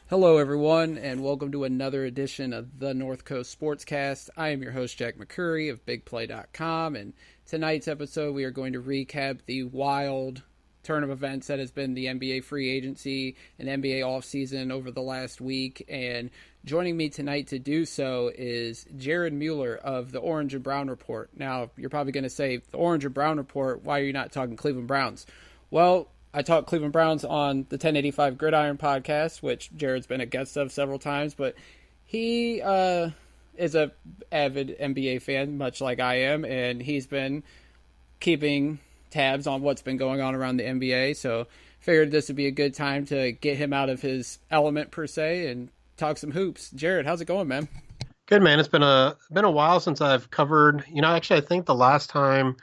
Hello, everyone, and welcome to another edition of the North Coast Sportscast. I am your host, Jack McCurry of BigPlay.com, and tonight's episode we are going to recap the wild turn of events that has been the NBA free agency and NBA offseason over the last week. And joining me tonight to do so is Jared Mueller of the Orange and Brown Report. Now, you're probably going to say, the Orange and Brown Report, why are you not talking Cleveland Browns? Well, I talk Cleveland Browns on the 1085 Gridiron podcast, which Jared's been a guest of several times, but he is a avid NBA fan, much like I am, and he's been keeping tabs on what's been going on around the NBA, so figured this would be a good time to get him out of his element, per se, and talk some hoops. Jared, how's it going, man? Good, man. It's been a while since I've covered, actually I think the last time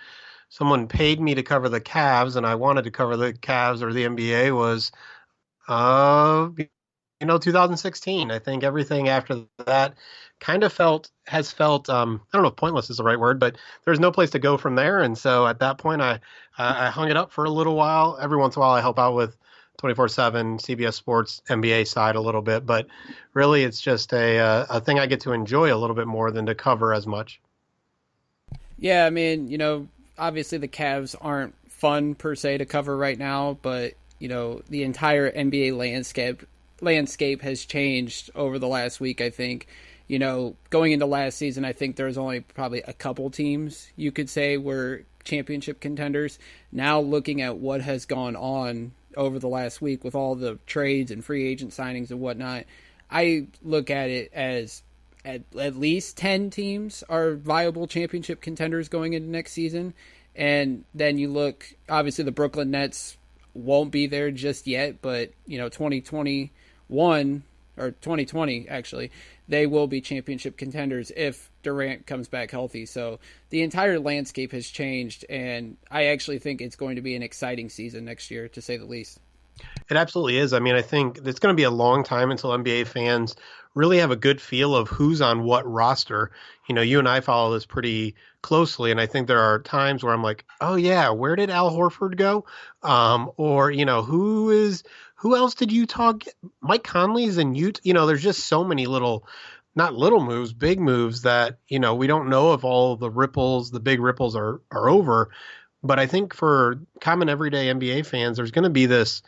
someone paid me to cover the Cavs, and I wanted to cover the Cavs or the NBA was, 2016. I think everything after that kind of has felt, I don't know if pointless is the right word, but there's no place to go from there. And so at that point, I hung it up for a little while. Every once in a while, I help out with 24/7 CBS Sports NBA side a little bit, but really it's just a thing I get to enjoy a little bit more than to cover as much. Yeah, I mean, obviously the Cavs aren't fun per se to cover right now, but the entire NBA landscape has changed over the last week. I think, going into last season, I think there was only probably a couple teams you could say were championship contenders. Now looking at what has gone on over the last week with all the trades and free agent signings and whatnot, I look at it as at least 10 teams are viable championship contenders going into next season. And then you look, obviously the Brooklyn Nets won't be there just yet, but 2021 or 2020 actually, they will be championship contenders if Durant comes back healthy. So the entire landscape has changed, and I actually think it's going to be an exciting season next year, to say the least. It absolutely is. I mean, I think it's going to be a long time until NBA fans really have a good feel of who's on what roster. You and I follow this pretty closely, and I think there are times where I'm like, oh yeah, where did Al Horford go? Or who else did Utah get? Mike Conley's in Utah. There's just so many not little moves, big moves that, we don't know if all the big ripples are over. But I think for common everyday NBA fans, there's going to be this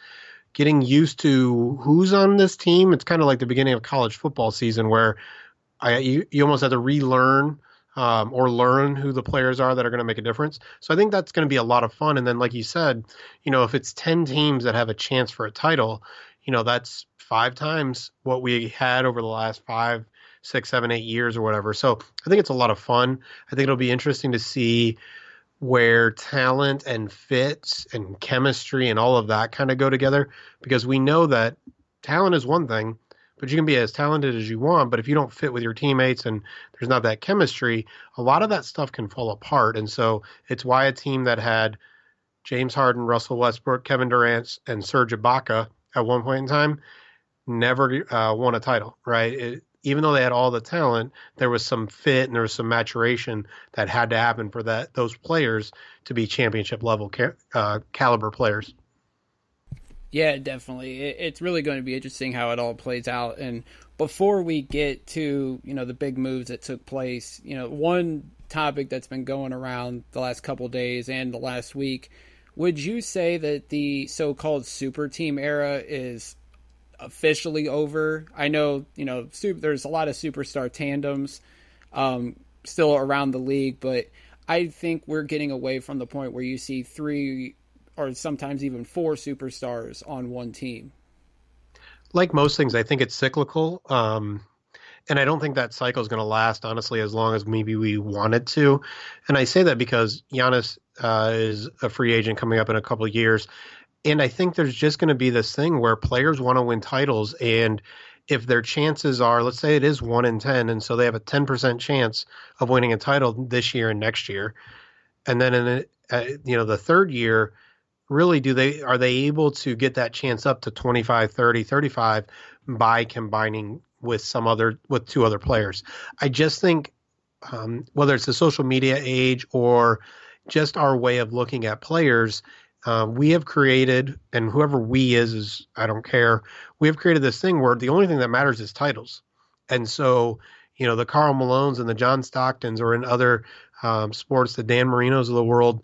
getting used to who's on this team. It's kind of like the beginning of college football season where you almost have to relearn or learn who the players are that are going to make a difference. So I think that's going to be a lot of fun. And then, like you said, if it's 10 teams that have a chance for a title, that's 5 times what we had over the last 5, 6, 7, 8 years or whatever. So I think it's a lot of fun. I think it'll be interesting to see where talent and fits and chemistry and all of that kind of go together, because we know that talent is one thing, but you can be as talented as you want, but if you don't fit with your teammates and there's not that chemistry, a lot of that stuff can fall apart. And so it's why a team that had James Harden, Russell Westbrook, Kevin Durant, and Serge Ibaka at one point in time never won a title, right? Even though they had all the talent, there was some fit and there was some maturation that had to happen for those players to be championship level caliber players. Yeah, definitely. It's really going to be interesting how it all plays out. And before we get to, the big moves that took place, one topic that's been going around the last couple days and the last week, would you say that the so-called super team era is officially over? I know, there's a lot of superstar tandems still around the league, but I think we're getting away from the point where you see 3 or sometimes even 4 superstars on one team. Like most things, I think it's cyclical. And I don't think that cycle is going to last, honestly, as long as maybe we want it to. And I say that because Giannis is a free agent coming up in a couple of years. And I think there's just going to be this thing where players want to win titles. And if their chances are, let's say it is 1 in 10, and so they have a 10% chance of winning a title this year and next year. And then in the third year, really are they able to get that chance up to 25, 30, 35 by combining with 2 other players? I just think whether it's the social media age or just our way of looking at players, We have created, and whoever we is I don't care. We have created this thing where the only thing that matters is titles, and so the Karl Malones and the John Stocktons, or in other sports, the Dan Marinos of the world,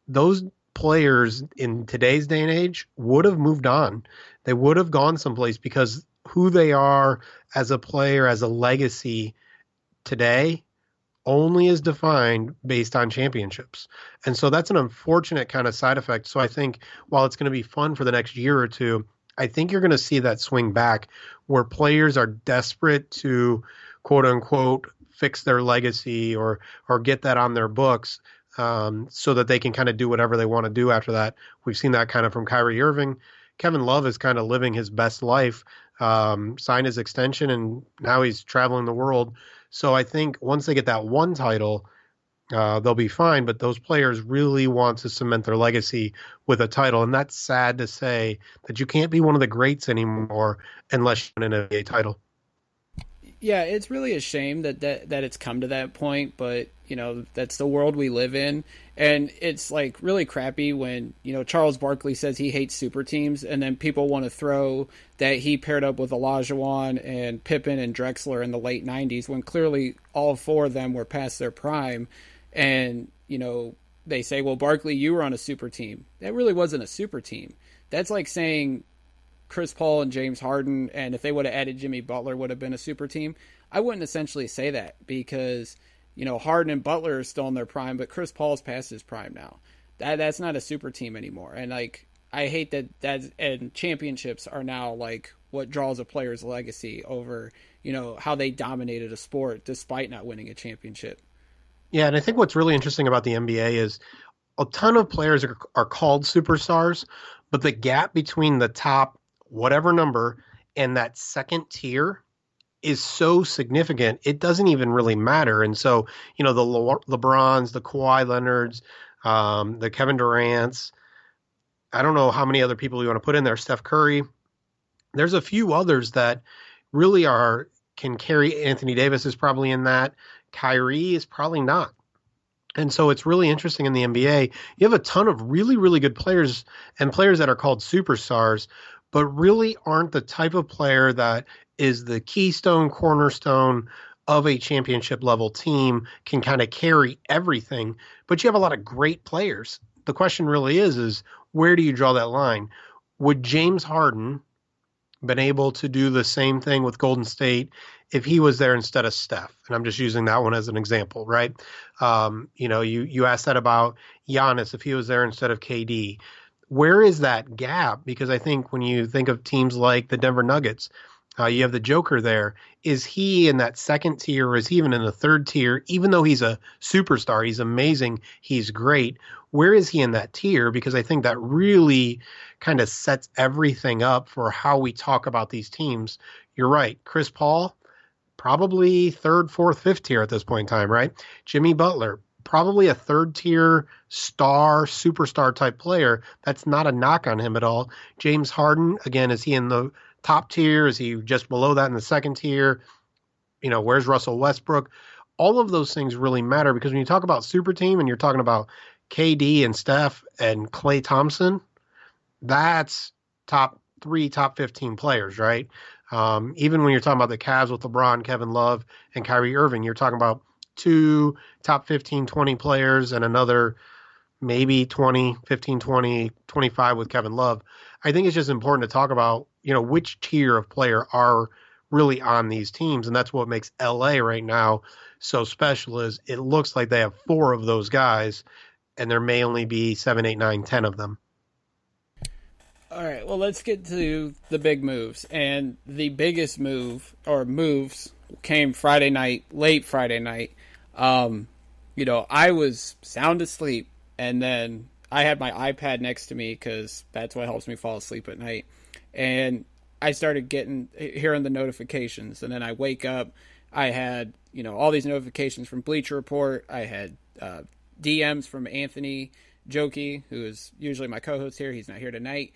those players in today's day and age would have moved on. They would have gone someplace because who they are as a player, as a legacy today only is defined based on championships. And so that's an unfortunate kind of side effect. So I think while it's going to be fun for the next year or two, I think you're going to see that swing back where players are desperate to quote unquote fix their legacy or get that on their books, so that they can kind of do whatever they want to do after that. We've seen that kind of from Kyrie Irving. Kevin Love is kind of living his best life, signed his extension, and now he's traveling the world. So I think once they get that one title, they'll be fine. But those players really want to cement their legacy with a title. And that's sad to say that you can't be one of the greats anymore unless you win an NBA title. Yeah, it's really a shame that it's come to that point, but that's the world we live in, and it's like really crappy when Charles Barkley says he hates super teams, and then people want to throw that he paired up with Olajuwon and Pippen and Drexler in the late '90s when clearly all four of them were past their prime, and they say, well, Barkley, you were on a super team. That really wasn't a super team. That's like saying Chris Paul and James Harden, and if they would have added Jimmy Butler, would have been a super team. I wouldn't essentially say that because, Harden and Butler are still in their prime, but Chris Paul's past his prime now. That's not a super team anymore. And I hate that and championships are now like what draws a player's legacy over, how they dominated a sport despite not winning a championship. Yeah, and I think what's really interesting about the NBA is a ton of players are called superstars, but the gap between the top whatever number and that second tier is so significant, it doesn't even really matter. And so, the LeBrons, the Kawhi Leonards, the Kevin Durant's, I don't know how many other people you want to put in there, Steph Curry. There's a few others that really can carry. Anthony Davis is probably in that. Kyrie is probably not. And so it's really interesting in the NBA. You have a ton of really, really good players and players that are called superstars, but really aren't the type of player that is the keystone, cornerstone of a championship level team, can kind of carry everything. But you have a lot of great players. The question really is where do you draw that line? Would James Harden been able to do the same thing with Golden State if he was there instead of Steph? And I'm just using that one as an example, right? You asked that about Giannis, if he was there instead of KD. Where is that gap? Because I think when you think of teams like the Denver Nuggets, you have the Joker there. Is he in that second tier, or is he even in the third tier? Even though he's a superstar, he's amazing, he's great. Where is he in that tier? Because I think that really kind of sets everything up for how we talk about these teams. You're right. Chris Paul, probably third, fourth, fifth tier at this point in time, right? Jimmy Butler, probably a third tier star, superstar type player. That's not a knock on him at all. James Harden, again, is he in the top tier? Is he just below that in the second tier? Where's Russell Westbrook? All of those things really matter because when you talk about super team and you're talking about KD and Steph and Klay Thompson, that's top 3, top 15 players, right? Even when you're talking about the Cavs with LeBron, Kevin Love, and Kyrie Irving, you're talking about 2 top 15, 20 players and another maybe 20, 15, 20, 25 with Kevin Love. I think it's just important to talk about, which tier of player are really on these teams. And that's what makes LA right now so special is it looks like they have 4 of those guys and there may only be 7, 8, 9, 10 of them. All right, well, let's get to the big moves. And the biggest moves came Friday night, late Friday night. I was sound asleep, and then I had my iPad next to me because that's what helps me fall asleep at night. And I started hearing the notifications, and then I wake up. I had, all these notifications from Bleacher Report. I had DMs from Anthony Jokey, who is usually my co-host here. He's not here tonight.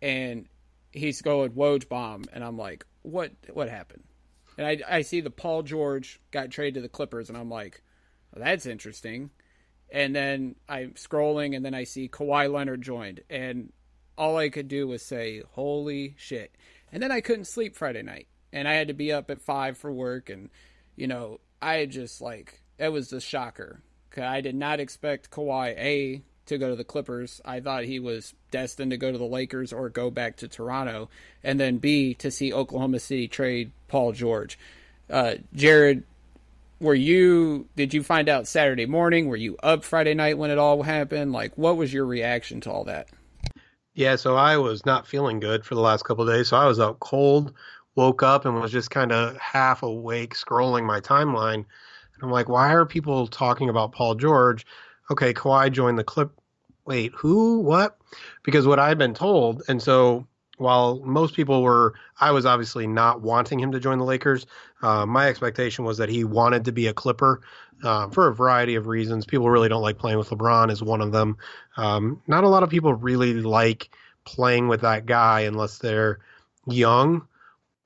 And he's going Woj bomb, and I'm like, what happened? And I see the Paul George got traded to the Clippers, and I'm like, well, that's interesting. And then I'm scrolling, and then I see Kawhi Leonard joined, and all I could do was say, "Holy shit!" And then I couldn't sleep Friday night, and I had to be up at 5 for work, and I just like it was a shocker. I did not expect Kawhi to go to the Clippers. I thought he was destined to go to the Lakers or go back to Toronto, and then B, to see Oklahoma City trade Paul George. Jared, did you find out Saturday morning? Were you up Friday night when it all happened? Like, what was your reaction to all that? Yeah, so I was not feeling good for the last couple of days. So I was out cold, woke up and was just kind of half awake scrolling my timeline. And I'm like, why are people talking about Paul George? Okay, Kawhi joined the Clip. Wait, who? What? Because what I've been told, and so while most people were, I was obviously not wanting him to join the Lakers. My expectation was that he wanted to be a Clipper for a variety of reasons. People really don't like playing with LeBron is one of them. Not a lot of people really like playing with that guy unless they're young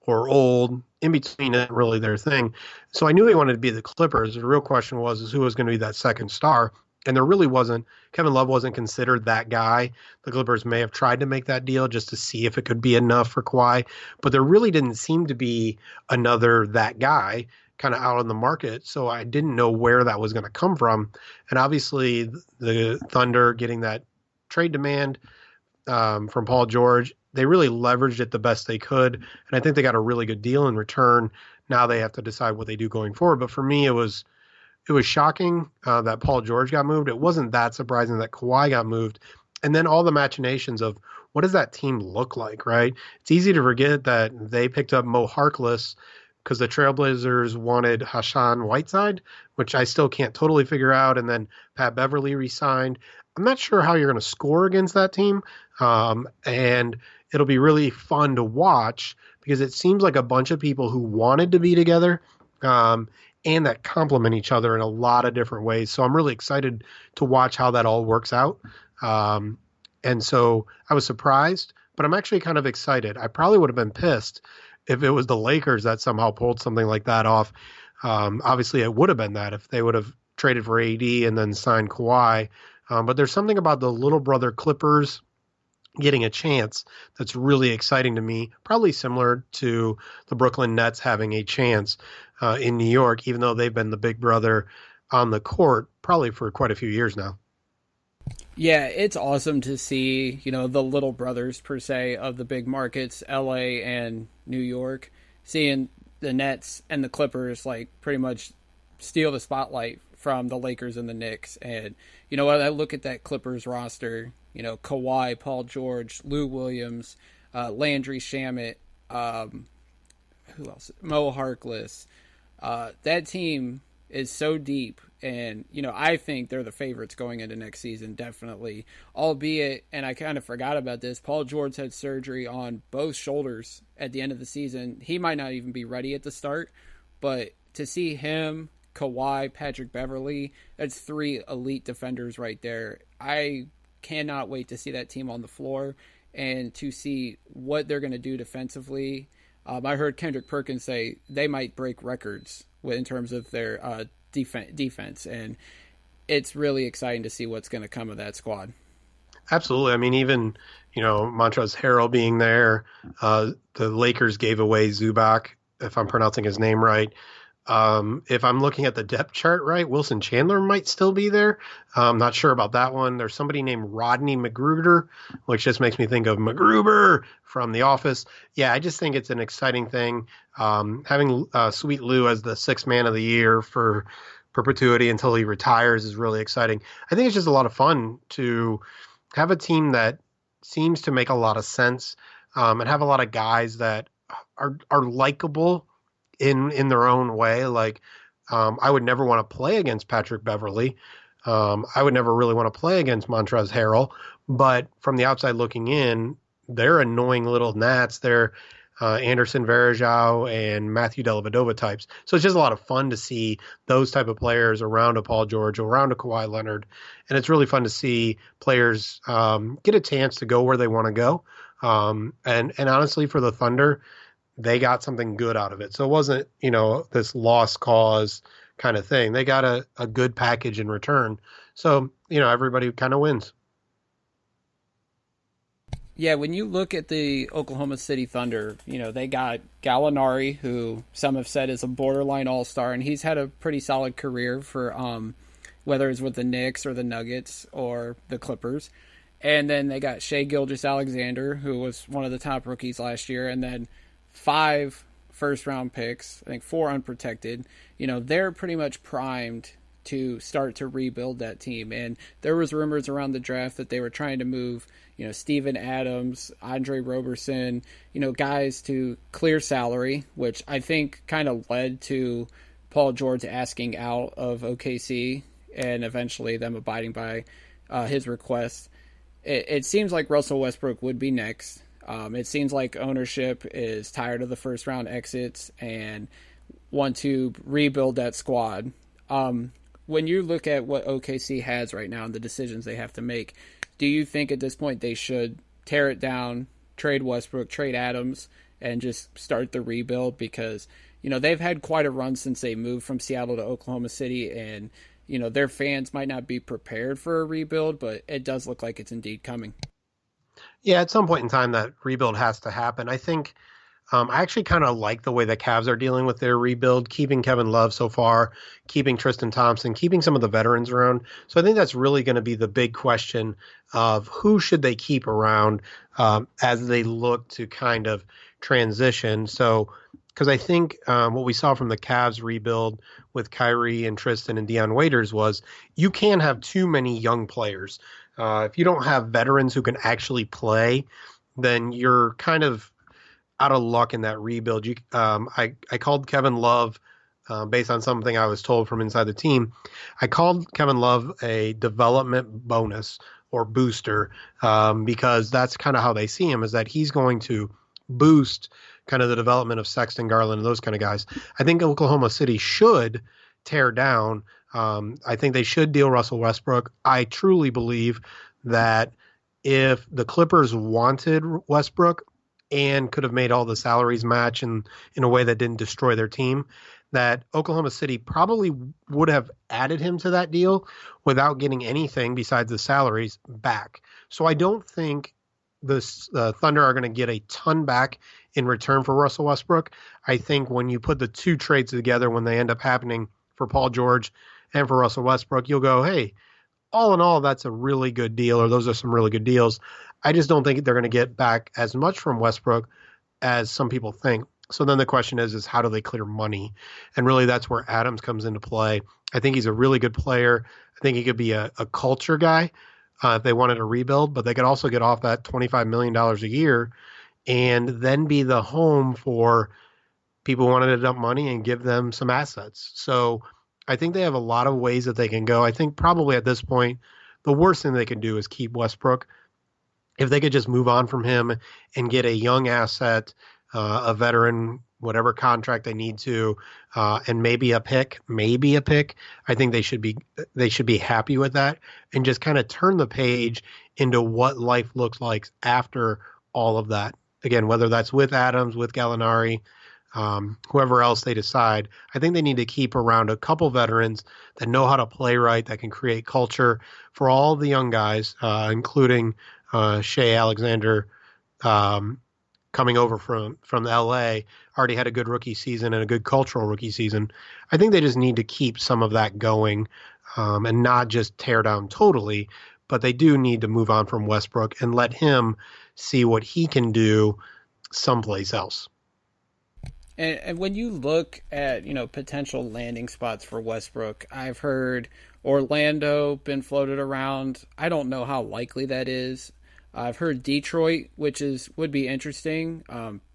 or old. In between isn't really their thing. So I knew he wanted to be the Clippers. The real question is who was going to be that second star. And there really wasn't. Kevin Love wasn't considered that guy. The Clippers may have tried to make that deal just to see if it could be enough for Kawhi, but there really didn't seem to be another that guy kind of out on the market. So I didn't know where that was going to come from. And obviously the Thunder getting that trade demand from Paul George, they really leveraged it the best they could. And I think they got a really good deal in return. Now they have to decide what they do going forward. But for me, it was shocking that Paul George got moved. It wasn't that surprising that Kawhi got moved. And then all the machinations of what does that team look like, right? It's easy to forget that they picked up Mo Harkless because the Trailblazers wanted Hassan Whiteside, which I still can't totally figure out. And then Pat Beverly re-signed. I'm not sure how you're going to score against that team. And it'll be really fun to watch because it seems like a bunch of people who wanted to be together and that complement each other in a lot of different ways. So I'm really excited to watch how that all works out. And so I was surprised, but I'm actually kind of excited. I probably would have been pissed if it was the Lakers that somehow pulled something like that off. Obviously, it would have been that if they would have traded for AD and then signed Kawhi. But there's something about the little brother Clippers getting a chance that's really exciting to me, probably similar to the Brooklyn Nets having a chance in New York, even though they've been the big brother on the court probably for quite a few years now. Yeah, it's awesome to see, the little brothers per se of the big markets, LA and New York, seeing the Nets and the Clippers like pretty much steal the spotlight from the Lakers and the Knicks. And when I look at that Clippers roster, Kawhi, Paul George, Lou Williams, Landry Shamet, who else? Mo Harkless. That team is so deep, and I think they're the favorites going into next season, definitely. Albeit, and I kind of forgot about this, Paul George had surgery on both shoulders at the end of the season. He might not even be ready at the start, but to see him, Kawhi, Patrick Beverly, that's 3 elite defenders right there. I cannot wait to see that team on the floor and to see what they're going to do defensively. I heard Kendrick Perkins say they might break records in terms of their defense, and it's really exciting to see what's going to come of that squad. Absolutely. I mean, even, Montrezl Harrell being there, the Lakers gave away Zubac, if I'm pronouncing his name right. If I'm looking at the depth chart right, Wilson Chandler might still be there. I'm not sure about that one. There's somebody named Rodney McGruder, which just makes me think of MacGruber from The Office. Yeah, I just think it's an exciting thing. Having Sweet Lou as the 6th man of the year for perpetuity until he retires is really exciting. I think it's just a lot of fun to have a team that seems to make a lot of sense and have a lot of guys that are likable in their own way. Like I would never want to play against Patrick Beverly. I would never really want to play against Montrezl Harrell, but from the outside looking in, they're annoying little gnats. They're Anderson Varejao and Matthew Dellavedova types. So it's just a lot of fun to see those type of players around a Paul George, around a Kawhi Leonard. And it's really fun to see players get a chance to go where they want to go. And honestly, for the Thunder, they got something good out of it. So it wasn't, this lost cause kind of thing. They got a good package in return. So, everybody kind of wins. Yeah, when you look at the Oklahoma City Thunder, they got Gallinari, who some have said is a borderline all-star, and he's had a pretty solid career for whether it's with the Knicks or the Nuggets or the Clippers. And then they got Shai Gilgeous-Alexander, who was one of the top rookies last year, and then 5 first-round picks, I think 4 unprotected. They're pretty much primed to start to rebuild that team. And there was rumors around the draft that they were trying to move, Steven Adams, Andre Roberson, guys to clear salary, which I think kind of led to Paul George asking out of OKC and eventually them abiding by his request. It seems like Russell Westbrook would be next. It seems like ownership is tired of the first round exits and want to rebuild that squad. When you look at what OKC has right now and the decisions they have to make, do you think at this point they should tear it down, trade Westbrook, trade Adams, and just start the rebuild? Because, they've had quite a run since they moved from Seattle to Oklahoma City, and, their fans might not be prepared for a rebuild, but it does look like it's indeed coming. Yeah, at some point in time, that rebuild has to happen. I think I actually kind of like the way the Cavs are dealing with their rebuild, keeping Kevin Love so far, keeping Tristan Thompson, keeping some of the veterans around. So I think that's really going to be the big question of who should they keep around as they look to kind of transition. So because I think what we saw from the Cavs rebuild with Kyrie and Tristan and Deion Waiters was you can't have too many young players. If you don't have veterans who can actually play, then you're kind of out of luck in that rebuild. I called Kevin Love based on something I was told from inside the team. I called Kevin Love a development bonus or booster because that's kind of how they see him, is that he's going to boost kind of the development of Sexton, Garland, and those kind of guys. I think Oklahoma City should tear down. I think they should deal Russell Westbrook. I truly believe that if the Clippers wanted Westbrook and could have made all the salaries match in a way that didn't destroy their team, that Oklahoma City probably would have added him to that deal without getting anything besides the salaries back. So I don't think the Thunder are going to get a ton back in return for Russell Westbrook. I think when you put the two trades together, when they end up happening for Paul George and for Russell Westbrook, you'll go, hey, all in all, that's a really good deal, or those are some really good deals. I just don't think they're going to get back as much from Westbrook as some people think. So then the question is how do they clear money? And really that's where Adams comes into play. I think he's a really good player. I think he could be a culture guy if they wanted to rebuild, but they could also get off that $25 million a year and then be the home for people who wanted to dump money and give them some assets. So I think they have a lot of ways that they can go. I think probably at this point, the worst thing they can do is keep Westbrook. If they could just move on from him and get a young asset, a veteran, whatever contract they need to, and maybe a pick, I think they should be happy with that and just kind of turn the page into what life looks like after all of that. Again, whether that's with Adams, with Gallinari, whoever else they decide, I think they need to keep around a couple veterans that know how to play right, that can create culture for all the young guys, including Shai Alexander, coming over from LA, already had a good rookie season and a good cultural rookie season. I think they just need to keep some of that going and not just tear down totally, but they do need to move on from Westbrook and let him see what he can do someplace else. And when you look at, potential landing spots for Westbrook, I've heard Orlando been floated around. I don't know how likely that is. I've heard Detroit, which would be interesting,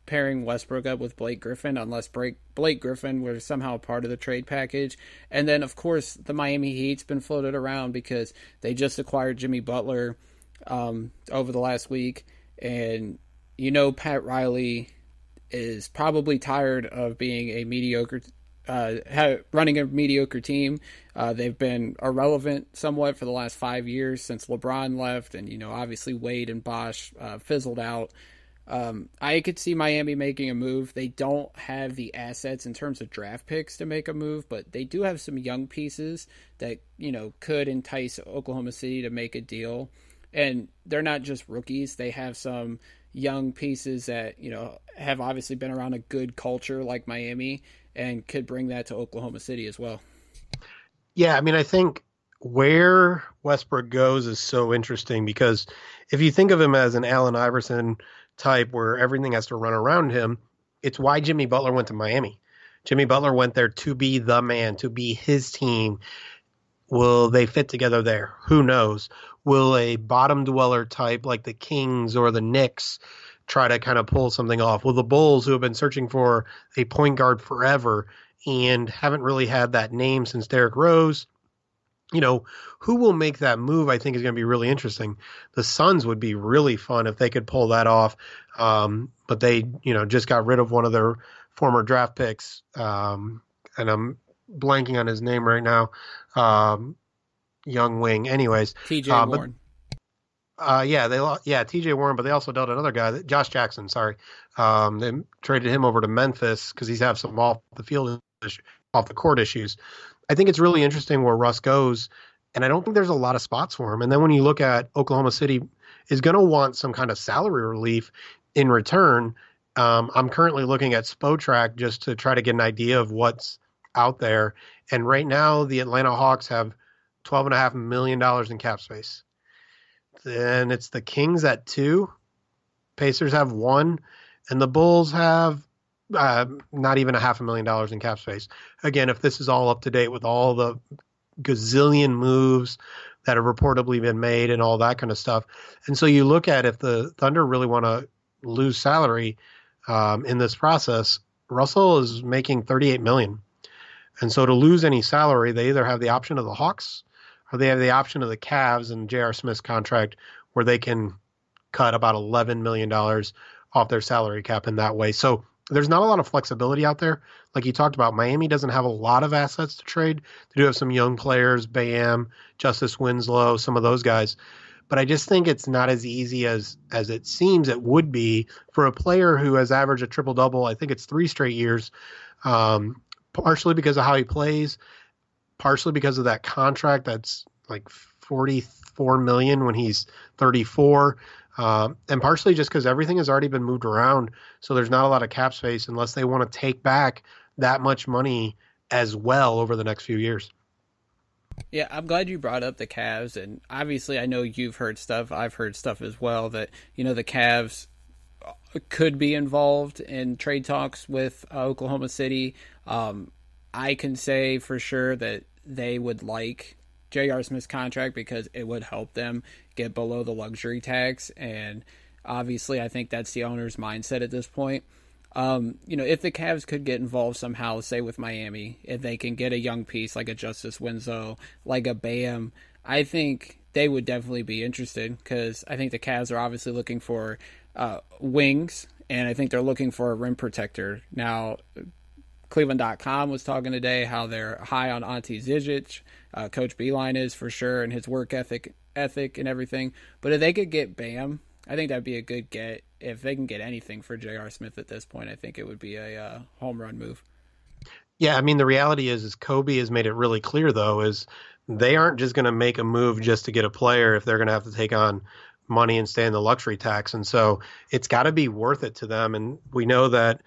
pairing Westbrook up with Blake Griffin, unless Blake Griffin were somehow a part of the trade package. And then, of course, the Miami Heat's been floated around because they just acquired Jimmy Butler over the last week. And, Pat Riley is probably tired of being a mediocre running a mediocre team. They've been irrelevant somewhat for the last 5 years since LeBron left, and obviously Wade and Bosh fizzled out. I could see Miami making a move. They don't have the assets in terms of draft picks to make a move, but they do have some young pieces that, could entice Oklahoma City to make a deal. And they're not just rookies. They have some young pieces that, have obviously been around a good culture like Miami and could bring that to Oklahoma City as well. Yeah, I mean, I think where Westbrook goes is so interesting because if you think of him as an Allen Iverson type where everything has to run around him, it's why Jimmy Butler went to Miami. Jimmy Butler went there to be the man, to be his team. Will they fit together there? Who knows? Will a bottom dweller type like the Kings or the Knicks try to kind of pull something off? Will the Bulls, who have been searching for a point guard forever and haven't really had that name since Derrick Rose, who will make that move, I think, is going to be really interesting. The Suns would be really fun if they could pull that off. But they, just got rid of one of their former draft picks. And I'm blanking on his name right now. Young wing. Anyways. TJ Warren. TJ Warren, but they also dealt another guy, Josh Jackson, sorry. They traded him over to Memphis because he's have some off the court issues. I think it's really interesting where Russ goes, and I don't think there's a lot of spots for him. And then when you look at Oklahoma City is going to want some kind of salary relief in return. I'm currently looking at Spotrac just to try to get an idea of what's out there. And right now, the Atlanta Hawks have $12.5 million in cap space. Then it's the Kings at 2, Pacers have 1, and the Bulls have not even $500,000 in cap space. Again, if this is all up to date with all the gazillion moves that have reportedly been made and all that kind of stuff. And so you look at if the Thunder really want to lose salary in this process, Russell is making $38 million. And so to lose any salary, they either have the option of the Hawks or they have the option of the Cavs and J.R. Smith's contract where they can cut about $11 million off their salary cap in that way. So there's not a lot of flexibility out there. Like you talked about, Miami doesn't have a lot of assets to trade. They do have some young players, Bam, Justice Winslow, some of those guys. But I just think it's not as easy as it seems it would be for a player who has averaged a triple-double. I think it's 3 straight years, partially because of how he plays, partially because of that contract that's like $44 million when he's 34. And partially just because everything has already been moved around. So there's not a lot of cap space unless they want to take back that much money as well over the next few years. Yeah, I'm glad you brought up the Cavs. And obviously I know you've heard stuff. I've heard stuff as well that, the Cavs could be involved in trade talks with Oklahoma City. I can say for sure that they would like J.R. Smith's contract because it would help them get below the luxury tax. And obviously, I think that's the owner's mindset at this point. If the Cavs could get involved somehow, say with Miami, if they can get a young piece like a Justice Winslow, like a Bam, I think they would definitely be interested because I think the Cavs are obviously looking for wings, and I think they're looking for a rim protector. Now, Cleveland.com was talking today how they're high on Ante Zizic. Coach Beeline is for sure, and his work ethic and everything. But if they could get Bam, I think that'd be a good get. If they can get anything for J.R. Smith at this point, I think it would be a home run move. Yeah, I mean, the reality is Kobe has made it really clear, though, is they aren't just going to make a move just to get a player if they're going to have to take on money and stay in the luxury tax. And so it's got to be worth it to them. And we know that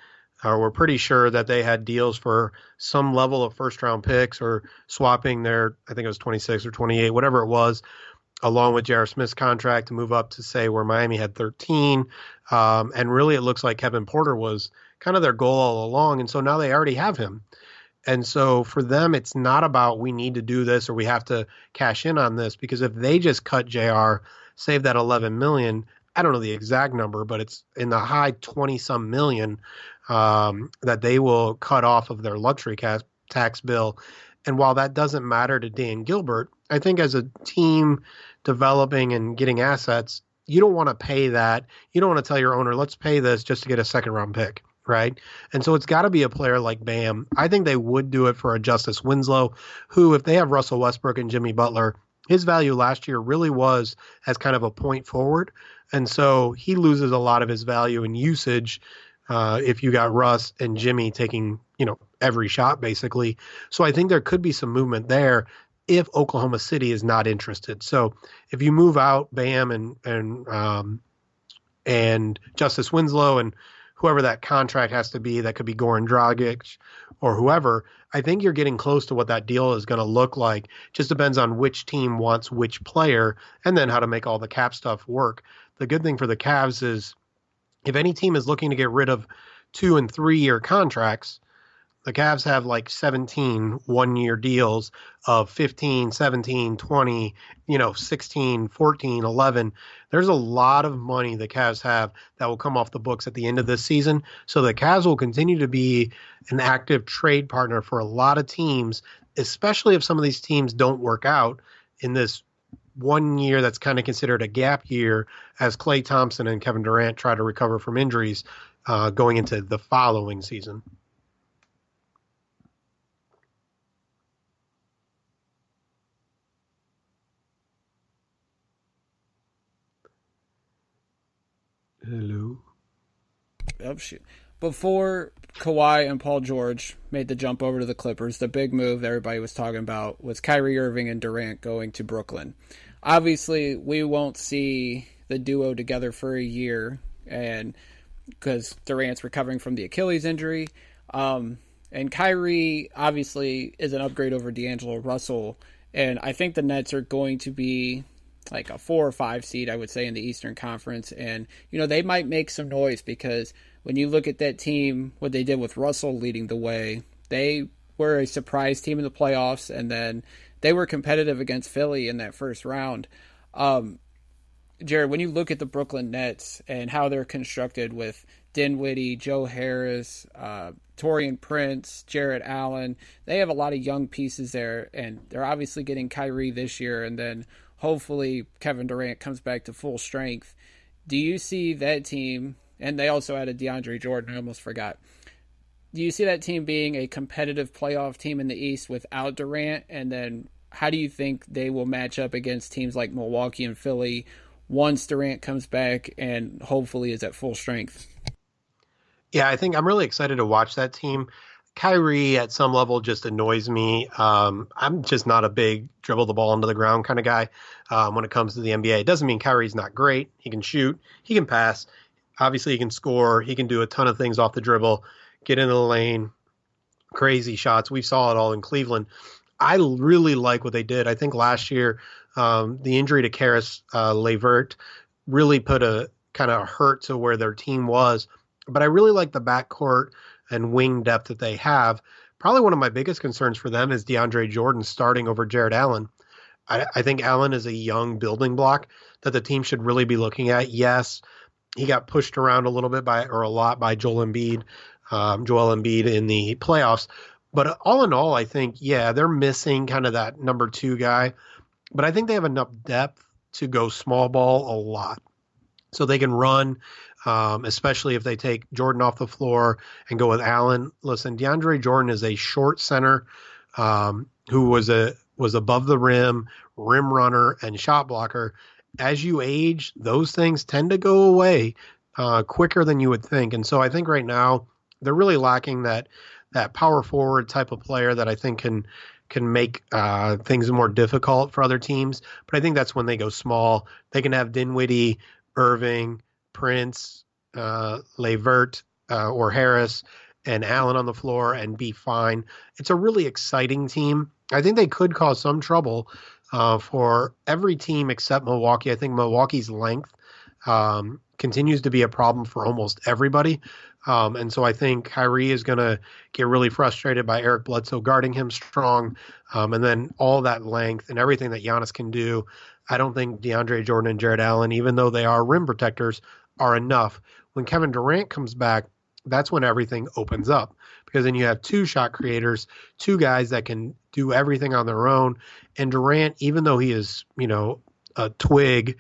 we're pretty sure that they had deals for some level of first-round picks or swapping their, I think it was 26 or 28, whatever it was, along with J.R. Smith's contract to move up to, say, where Miami had 13. And really it looks like Kevin Porter was kind of their goal all along. And so now they already have him. And so for them, it's not about we need to do this or we have to cash in on this, because if they just cut JR, save that 11 million, I don't know the exact number, but it's in the high 20-some million that they will cut off of their luxury tax bill. And while that doesn't matter to Dan Gilbert, I think as a team developing and getting assets, you don't want to pay that. You don't want to tell your owner, let's pay this just to get a second-round pick, right? And so it's got to be a player like Bam. I think they would do it for a Justice Winslow, who, if they have Russell Westbrook and Jimmy Butler, his value last year really was as kind of a point forward. And so he loses a lot of his value and usage if you got Russ and Jimmy taking, every shot basically. So I think there could be some movement there if Oklahoma City is not interested. So if you move out Bam and Justice Winslow and whoever that contract has to be, that could be Goran Dragic or whoever, I think you're getting close to what that deal is going to look like. Just depends on which team wants which player and then how to make all the cap stuff work. The good thing for the Cavs is if any team is looking to get rid of 2 and 3 year contracts, the Cavs have like 17 one-year deals of 15, 17, 20, 16, 14, 11. There's a lot of money the Cavs have that will come off the books at the end of this season. So the Cavs will continue to be an active trade partner for a lot of teams, especially if some of these teams don't work out in this 1 year that's kind of considered a gap year as Klay Thompson and Kevin Durant try to recover from injuries going into the following season. Hello. Oh, shoot. Before Kawhi and Paul George made the jump over to the Clippers, the big move that everybody was talking about was Kyrie Irving and Durant going to Brooklyn. Obviously, we won't see the duo together for a year, and because Durant's recovering from the Achilles injury. And Kyrie, obviously, is an upgrade over D'Angelo Russell, and I think the Nets are going to be like a 4 or 5 seed, I would say, in the Eastern Conference. And, they might make some noise because when you look at that team, what they did with Russell leading the way, they were a surprise team in the playoffs, and then they were competitive against Philly in that first round. Jared, when you look at the Brooklyn Nets and how they're constructed with Dinwiddie, Joe Harris, Taurean Prince, Jarrett Allen, they have a lot of young pieces there, and they're obviously getting Kyrie this year, and then hopefully Kevin Durant comes back to full strength. Do you see that team, and they also added DeAndre Jordan, I almost forgot. Do you see that team being a competitive playoff team in the East without Durant? And then how do you think they will match up against teams like Milwaukee and Philly once Durant comes back and hopefully is at full strength? Yeah, I think I'm really excited to watch that team. Kyrie at some level just annoys me. I'm just not a big dribble the ball into the ground kind of guy when it comes to the NBA. It doesn't mean Kyrie's not great. He can shoot. He can pass. Obviously, he can score. He can do a ton of things off the dribble, get into the lane, crazy shots. We saw it all in Cleveland. I really like what they did. I think last year the injury to Karis LeVert really put a kind of hurt to where their team was. But I really like the backcourt and wing depth that they have. Probably one of my biggest concerns for them is DeAndre Jordan starting over Jarrett Allen. I think Allen is a young building block that the team should really be looking at. Yes, he got pushed around a little bit a lot by Joel Embiid in the playoffs. But all in all, I think, they're missing kind of that number 2 guy. But I think they have enough depth to go small ball a lot. So they can run, especially if they take Jordan off the floor and go with Allen. Listen, DeAndre Jordan is a short center who was above the rim runner, and shot blocker. As you age, those things tend to go away quicker than you would think. And so I think right now they're really lacking that power forward type of player that I think can make things more difficult for other teams. But I think that's when they go small. They can have Dinwiddie, Irving, Prince, LeVert, or Harris, and Allen on the floor and be fine. It's a really exciting team. I think they could cause some trouble for every team except Milwaukee. I think Milwaukee's length continues to be a problem for almost everybody. And so I think Kyrie is going to get really frustrated by Eric Bledsoe guarding him strong. And then all that length and everything that Giannis can do, I don't think DeAndre Jordan and Jarrett Allen, even though they are rim protectors, are enough. When Kevin Durant comes back, that's when everything opens up, because then you have 2 shot creators, 2 guys that can do everything on their own. And Durant, even though he is, a twig,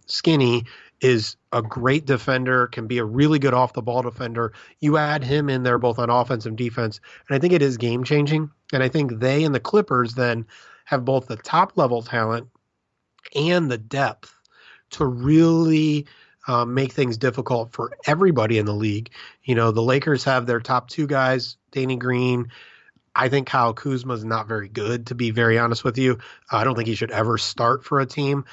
skinny, is a great defender, can be a really good off the ball defender. You add him in there both on offense and defense, and I think it is game changing. And I think they and the Clippers then have both the top level talent and the depth to really make things difficult for everybody in the league. You know, the Lakers have their top two guys, Danny Green. I think Kyle Kuzma is not very good, to be very honest with you. I don't think he should ever start for a team.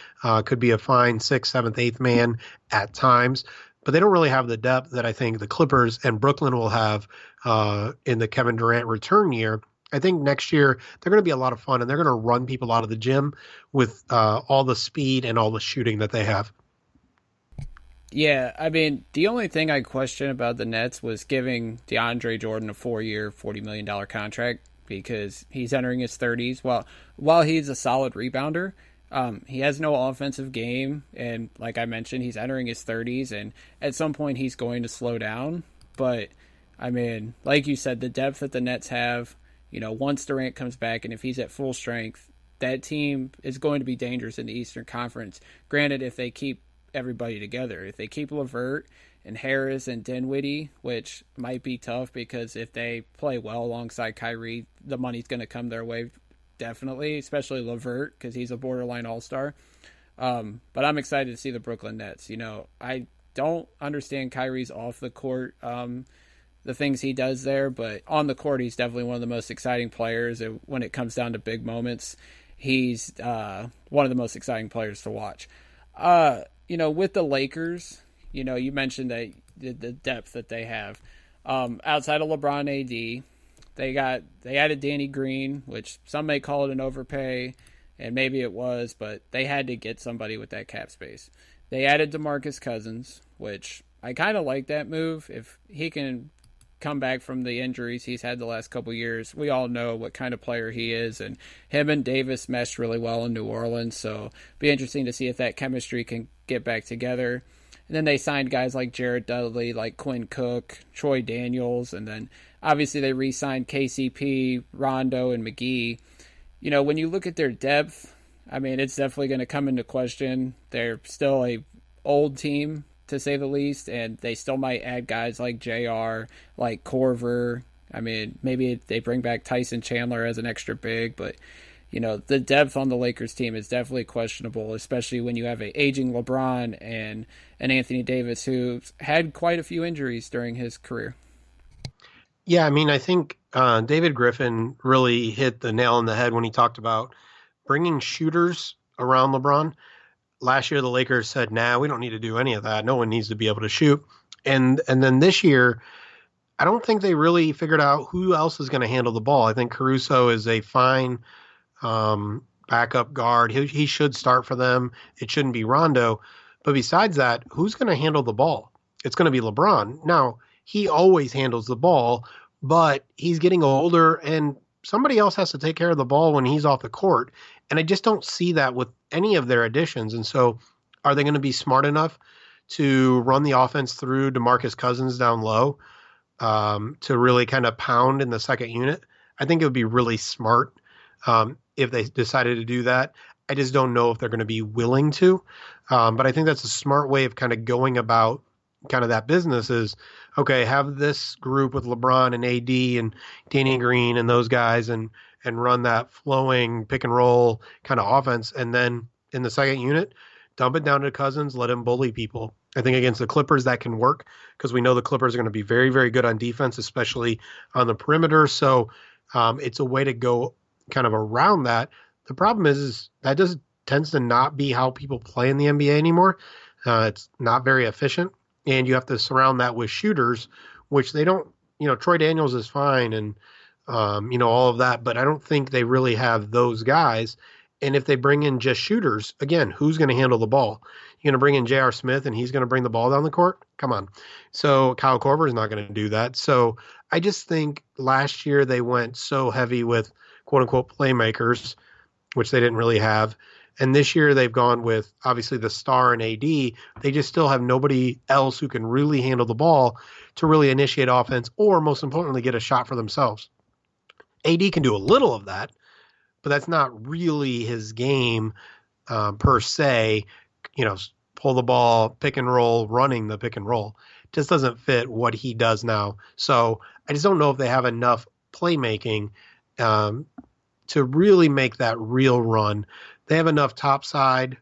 Could be a fine sixth, seventh, eighth man at times, but they don't really have the depth that I think the Clippers and Brooklyn will have in the Kevin Durant return year. I think next year they're going to be a lot of fun, and they're going to run people out of the gym with all the speed and all the shooting that they have. Yeah, I mean, the only thing I question about the Nets was giving DeAndre Jordan a 4-year, $40 million contract because he's entering his 30s. While he's a solid rebounder, he has no offensive game. And like I mentioned, he's entering his 30s, and at some point he's going to slow down. But, I mean, like you said, the depth that the Nets have, you know, once Durant comes back and if he's at full strength, that team is going to be dangerous in the Eastern Conference. Granted, if they keep everybody together. If they keep LeVert and Harris and Dinwiddie, which might be tough because if they play well alongside Kyrie, the money's going to come their way definitely, especially LeVert because he's a borderline all-star. But I'm excited to see the Brooklyn Nets. You know, I don't understand Kyrie's off the court, the things he does there, but on the court he's definitely one of the most exciting players. And when it comes down to big moments, he's one of the most exciting players to watch. You know, with the Lakers, you know, you mentioned that the depth that they have. Outside of LeBron AD, they added Danny Green, which some may call it an overpay, and maybe it was, but they had to get somebody with that cap space. They added DeMarcus Cousins, which I kind of like that move. If he can come back from the injuries he's had the last couple years, we all know what kind of player he is, and him and Davis meshed really well in New Orleans, so it'll be interesting to see if that chemistry can get back together. And then they signed guys like Jared Dudley, like Quinn Cook, Troy Daniels, and then obviously they re-signed KCP, Rondo, and McGee. You know, when you look at their depth, I mean, it's definitely going to come into question. They're still a old team, to say the least, and they still might add guys like JR, like Corver. I mean, maybe they bring back Tyson Chandler as an extra big, but, you know, the depth on the Lakers team is definitely questionable, especially when you have an aging LeBron and an Anthony Davis who's had quite a few injuries during his career. Yeah, I mean, I think David Griffin really hit the nail on the head when he talked about bringing shooters around LeBron. Last year, the Lakers said, nah, we don't need to do any of that. No one needs to be able to shoot. And then this year, I don't think they really figured out who else is going to handle the ball. I think Caruso is a fine backup guard. He should start for them. It shouldn't be Rondo. But besides that, who's going to handle the ball? It's going to be LeBron. Now, he always handles the ball, but he's getting older, and somebody else has to take care of the ball when he's off the court. And I just don't see that with any of their additions. And so are they going to be smart enough to run the offense through DeMarcus Cousins down low to really kind of pound in the second unit? I think it would be really smart if they decided to do that. I just don't know if they're going to be willing to. But I think that's a smart way of kind of going about kind of that business is, okay, have this group with LeBron and AD and Danny Green and those guys and run that flowing pick and roll kind of offense. And then in the second unit, dump it down to Cousins, let him bully people. I think against the Clippers that can work because we know the Clippers are going to be very, very good on defense, especially on the perimeter. So it's a way to go kind of around that. The problem is that tends to not be how people play in the NBA anymore. It's not very efficient. And you have to surround that with shooters, which they don't, you know, Troy Daniels is fine and, you know, all of that, but I don't think they really have those guys. And if they bring in just shooters, again, who's going to handle the ball? You're going to bring in J.R. Smith and he's going to bring the ball down the court? Come on. So Kyle Korver is not going to do that. So I just think last year they went so heavy with quote unquote playmakers, which they didn't really have. And this year they've gone with obviously the star and AD. They just still have nobody else who can really handle the ball to really initiate offense or most importantly, get a shot for themselves. AD can do a little of that, but that's not really his game per se. You know, pull the ball, pick and roll, running the pick and roll. Just doesn't fit what he does now. So I just don't know if they have enough playmaking to really make that real run. They have enough topside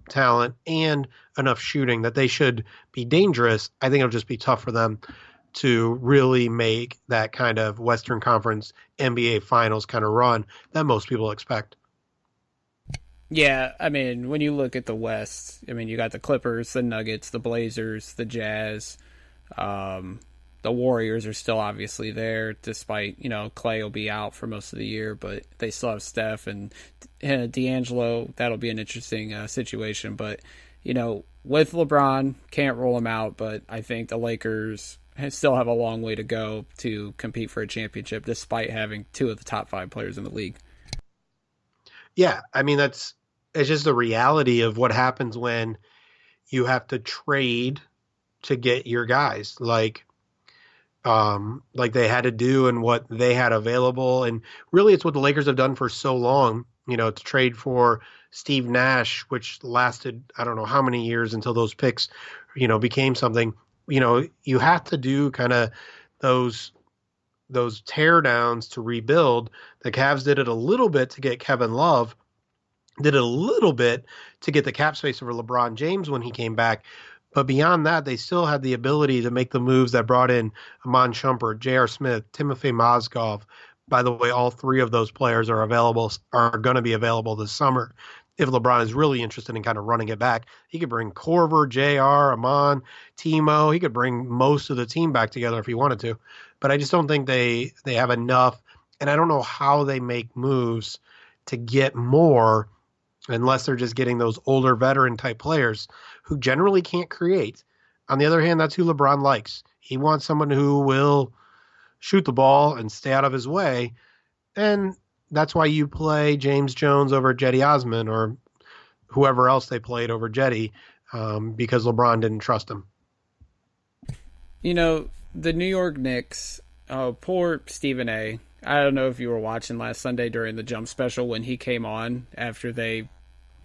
talent and enough shooting that they should be dangerous. I think it'll just be tough for them to really make that kind of Western Conference NBA Finals kind of run that most people expect. Yeah, I mean, when you look at the West, I mean, you got the Clippers, the Nuggets, the Blazers, the Jazz. Um, the Warriors are still obviously there, despite, Clay will be out for most of the year, but they still have Steph and D'Angelo. That'll be an interesting situation. But, with LeBron, can't rule him out, but I think the Lakers still have a long way to go to compete for a championship, despite having two of the top 5 players in the league. Yeah, I mean, it's just the reality of what happens when you have to trade to get your guys, like they had to do and what they had available. And really, it's what the Lakers have done for so long, to trade for Steve Nash, which lasted, I don't know how many years until those picks, became something. You have to do kind of those tear downs to rebuild. The Cavs did it a little bit to get Kevin Love, did it a little bit to get the cap space over LeBron James when he came back. But beyond that, they still had the ability to make the moves that brought in Amon Shumpert, J.R. Smith, Timofey Mozgov. By the way, all 3 of those players are going to be available this summer. If LeBron is really interested in kind of running it back, he could bring Korver, J.R., Amon, Timo. He could bring most of the team back together if he wanted to. But I just don't think they have enough. And I don't know how they make moves to get more unless they're just getting those older veteran type players who generally can't create. On the other hand, that's who LeBron likes. He wants someone who will shoot the ball and stay out of his way. And that's why you play James Jones over Jetty Osman or whoever else they played over Jetty, because LeBron didn't trust him. The New York Knicks, poor Stephen A. I don't know if you were watching last Sunday during the Jump Special when he came on after they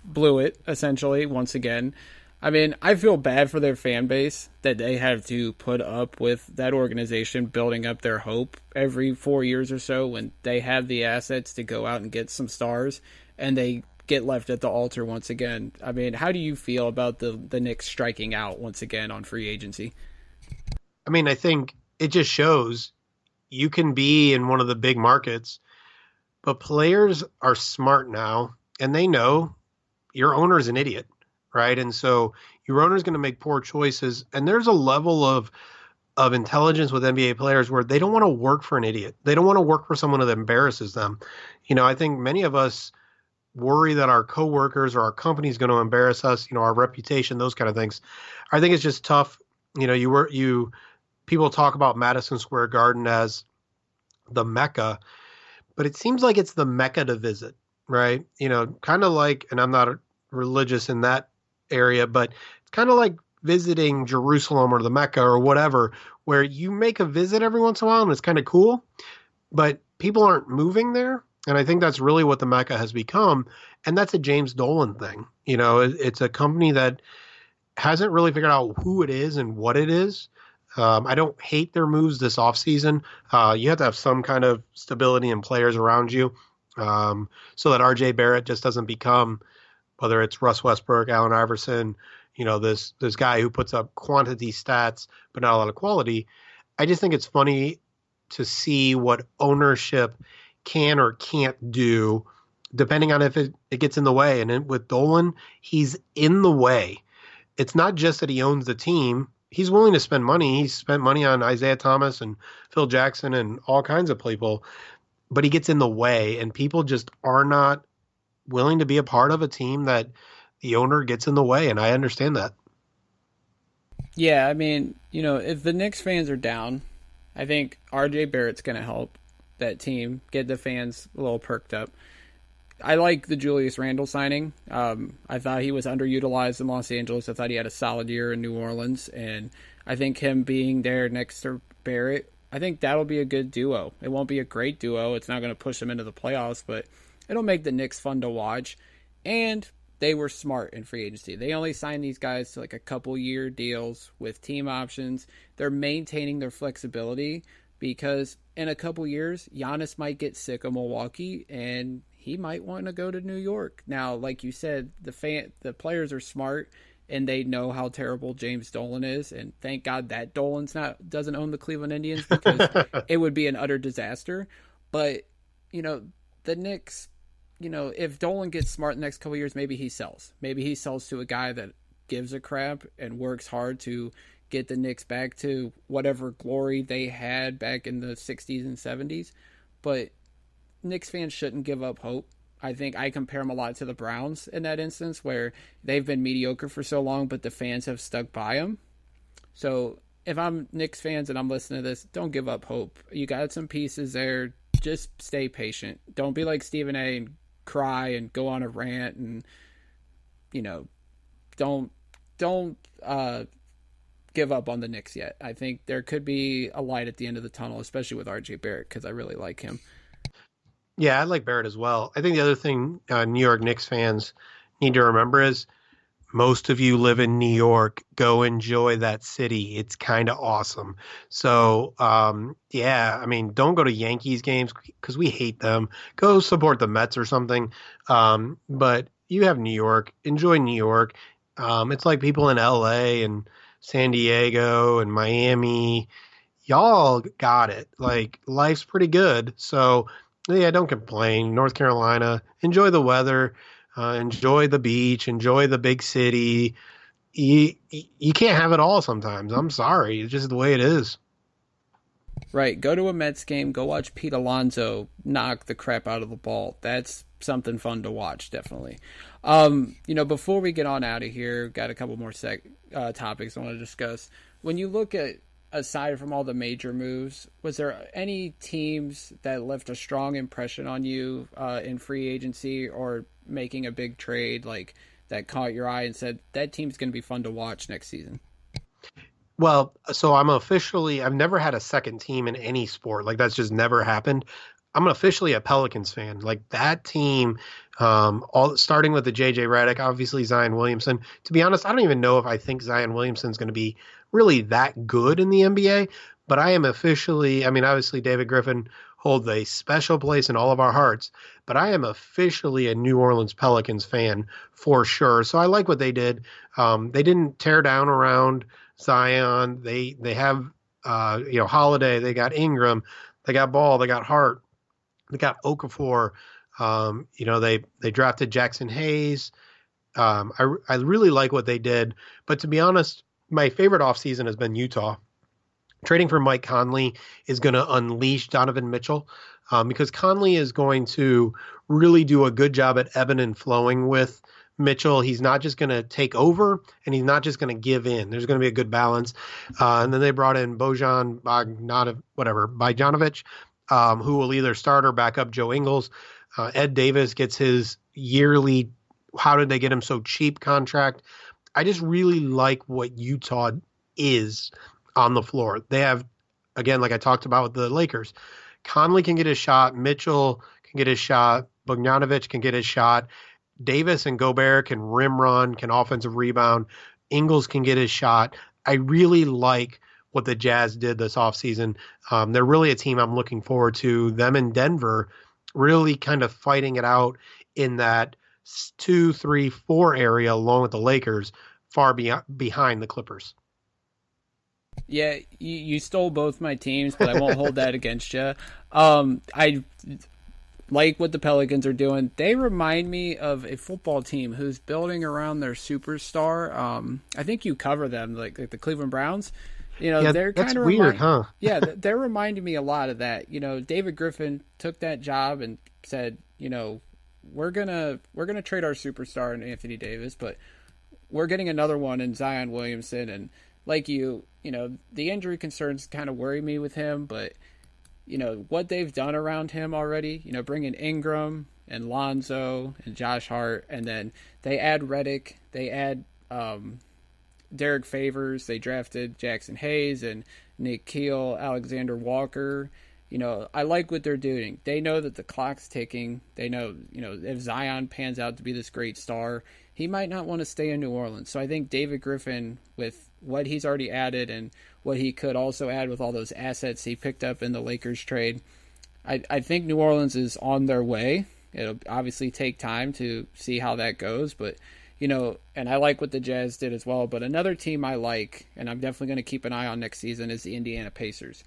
blew it, essentially, once again. I mean, I feel bad for their fan base that they have to put up with that organization building up their hope every 4 years or so when they have the assets to go out and get some stars and they get left at the altar once again. I mean, how do you feel about the Knicks striking out once again on free agency? I mean, I think it just shows you can be in one of the big markets, but players are smart now and they know your owner is an idiot, right? And so your owner is going to make poor choices. And there's a level of intelligence with NBA players where they don't want to work for an idiot. They don't want to work for someone that embarrasses them. I think many of us worry that our coworkers or our company is going to embarrass us, our reputation, those kind of things. I think it's just tough. People talk about Madison Square Garden as the Mecca, but it seems like it's the Mecca to visit. Right. Kind of like, and I'm not religious in that area, but it's kind of like visiting Jerusalem or the Mecca or whatever, where you make a visit every once in a while and it's kind of cool, but people aren't moving there. And I think that's really what the Mecca has become. And that's a James Dolan thing. It's a company that hasn't really figured out who it is and what it is. I don't hate their moves this offseason. You have to have some kind of stability in players around you. So that RJ Barrett just doesn't become, whether it's Russ Westbrook, Allen Iverson, this guy who puts up quantity stats, but not a lot of quality. I just think it's funny to see what ownership can or can't do, depending on if it gets in the way. And with Dolan, he's in the way. It's not just that he owns the team. He's willing to spend money. He's spent money on Isaiah Thomas and Phil Jackson and all kinds of people. But he gets in the way, and people just are not willing to be a part of a team that the owner gets in the way, and I understand that. Yeah, I mean, if the Knicks fans are down, I think RJ Barrett's going to help that team get the fans a little perked up. I like the Julius Randle signing. I thought he was underutilized in Los Angeles. I thought he had a solid year in New Orleans, and I think him being there next to Barrett, I think that'll be a good duo. It won't be a great duo. It's not going to push them into the playoffs, but it'll make the Knicks fun to watch. And they were smart in free agency. They only signed these guys to like a couple year deals with team options. They're maintaining their flexibility because in a couple years, Giannis might get sick of Milwaukee and he might want to go to New York. Now, like you said, the players are smart and they know how terrible James Dolan is, and thank God that doesn't own the Cleveland Indians, because it would be an utter disaster. But, the Knicks, if Dolan gets smart in the next couple of years, maybe he sells. Maybe he sells to a guy that gives a crap and works hard to get the Knicks back to whatever glory they had back in the 60s and 70s. But Knicks fans shouldn't give up hope. I think I compare them a lot to the Browns in that instance, where they've been mediocre for so long, but the fans have stuck by them. So if I'm Knicks fans and I'm listening to this, don't give up hope. You got some pieces there. Just stay patient. Don't be like Stephen A. and cry and go on a rant, and don't give up on the Knicks yet. I think there could be a light at the end of the tunnel, especially with RJ Barrett, because I really like him. Yeah, I like Barrett as well. I think the other thing New York Knicks fans need to remember is most of you live in New York. Go enjoy that city. It's kind of awesome. So, don't go to Yankees games because we hate them. Go support the Mets or something. But you have New York. Enjoy New York. It's like people in LA and San Diego and Miami. Y'all got it. Like, life's pretty good. So, yeah, don't complain. North Carolina, enjoy the weather, enjoy the beach, enjoy the big city. You can't have it all sometimes. I'm sorry. It's just the way it is. Right. Go to a Mets game. Go watch Pete Alonso knock the crap out of the ball. That's something fun to watch, definitely. Before we get on out of here, got a couple more topics I want to discuss. When you look at, aside from all the major moves, was there any teams that left a strong impression on you in free agency or making a big trade, like that caught your eye and said, that team's going to be fun to watch next season? Well, so I've never had a second team in any sport. Like, that's just never happened. I'm officially a Pelicans fan. Like, that team, all starting with the JJ Redick, obviously Zion Williamson. To be honest, I don't even know if I think Zion Williamson's going to be really that good in the NBA, but I am officially, obviously David Griffin holds a special place in all of our hearts, but I am officially a New Orleans Pelicans fan for sure. So I like what they did. They didn't tear down around Zion. They have, Holiday, they got Ingram, they got Ball, they got Hart, they got Okafor. They drafted Jackson Hayes. I really like what they did, but to be honest, my favorite offseason has been Utah. Trading for Mike Conley is going to unleash Donovan Mitchell because Conley is going to really do a good job at ebbing and flowing with Mitchell. He's not just going to take over, and he's not just going to give in. There's going to be a good balance. And then they brought in Bojan Bogdanovic, who will either start or back up Joe Ingles. Ed Davis gets his yearly, how did they get him so cheap contract. I just really like what Utah is on the floor. They have, again, like I talked about with the Lakers, Conley can get his shot, Mitchell can get his shot, Bogdanovic can get his shot, Davis and Gobert can rim run, can offensive rebound, Ingles can get his shot. I really like what the Jazz did this offseason. They're really a team I'm looking forward to. Them in Denver really kind of fighting it out in that 2, 3, 4 area along with the Lakers, far behind the Clippers. Yeah, you stole both my teams, but I won't hold that against you. I like what the Pelicans are doing. They remind me of a football team who's building around their superstar. I think you cover them, like the Cleveland Browns. They're kind of weird, huh? Yeah, they're reminding me a lot of that. David Griffin took that job and said, we're gonna trade our superstar in Anthony Davis, but we're getting another one in Zion Williamson. And like the injury concerns kind of worry me with him, but what they've done around him already, bringing Ingram and Lonzo and Josh Hart, and then they add Redick, they add Derek Favors, they drafted Jackson Hayes and Nickeil Alexander-Walker. I like what they're doing. They know that the clock's ticking. They know, if Zion pans out to be this great star, he might not want to stay in New Orleans. So I think David Griffin, with what he's already added and what he could also add with all those assets he picked up in the Lakers trade, I think New Orleans is on their way. It'll obviously take time to see how that goes, but and I like what the Jazz did as well. But another team I like, and I'm definitely going to keep an eye on next season, is the Indiana Pacers.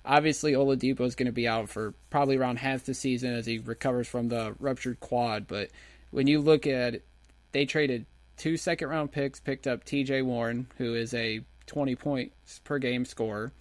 Obviously, Oladipo is going to be out for probably around half the season as he recovers from the ruptured quad. But when you look at it, they traded 2 second-round picks, picked up T.J. Warren, who is a 20 points per game scorer.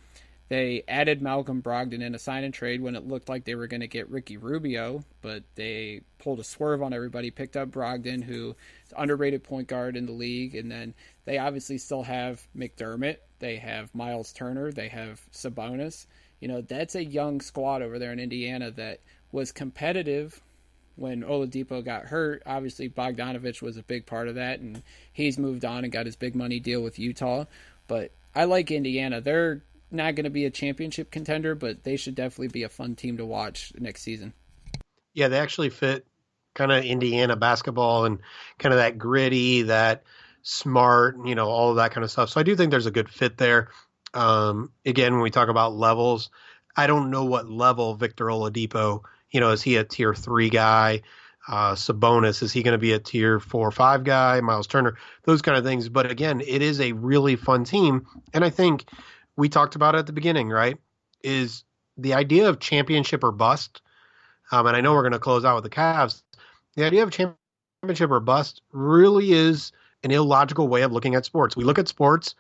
They added Malcolm Brogdon in a sign and trade when it looked like they were going to get Ricky Rubio, but they pulled a swerve on everybody, picked up Brogdon, who is an underrated point guard in the league, and then they obviously still have McDermott. They have Miles Turner. They have Sabonis. That's a young squad over there in Indiana that was competitive when Oladipo got hurt. Obviously, Bogdanovich was a big part of that, and he's moved on and got his big money deal with Utah. But I like Indiana. They're not going to be a championship contender, but they should definitely be a fun team to watch next season. Yeah, they actually fit kind of Indiana basketball and kind of that gritty, that smart, all of that kind of stuff. So I do think there's a good fit there. Again, when we talk about levels, I don't know what level Victor Oladipo, is he a tier 3 guy? Sabonis, is he going to be a tier 4 or 5 guy? Miles Turner, those kind of things. But again, it is a really fun team. And I think we talked about it at the beginning, right? Is the idea of championship or bust. And I know we're going to close out with the Cavs. The idea of championship or bust really is an illogical way of looking at sports. We look at sports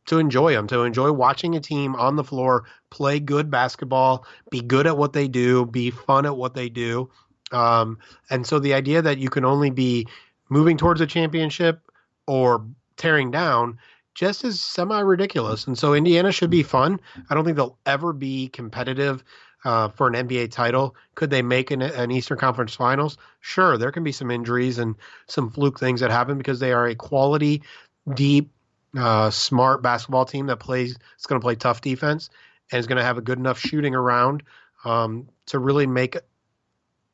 to enjoy them, to enjoy watching a team on the floor play good basketball, be good at what they do, be fun at what they do. And so the idea that you can only be moving towards a championship or tearing down just is semi-ridiculous. And so Indiana should be fun. I don't think they'll ever be competitive for an NBA title. Could they make an Eastern Conference Finals? Sure, there can be some injuries and some fluke things that happen because they are a quality, deep, smart basketball team that is going to play tough defense and is going to have a good enough shooting around to really make